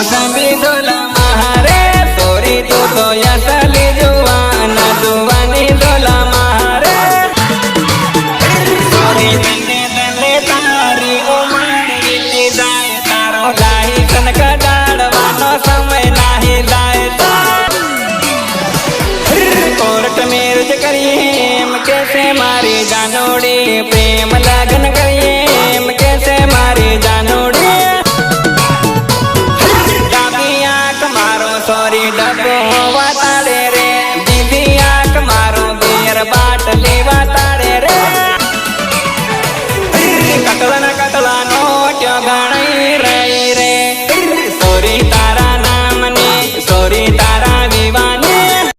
મોસંબી દોલા મારે સોરી તું તો યસલી જુવાની દોલા મારે સોરી તને તારી ઉમર વીતી જાય તારો લાહી તન કડાડવાનો સમય નાહી જાય કોર્ટ મેરેજ કરી એમ કે છે મારી જાનોડી પ્રેમ લાગે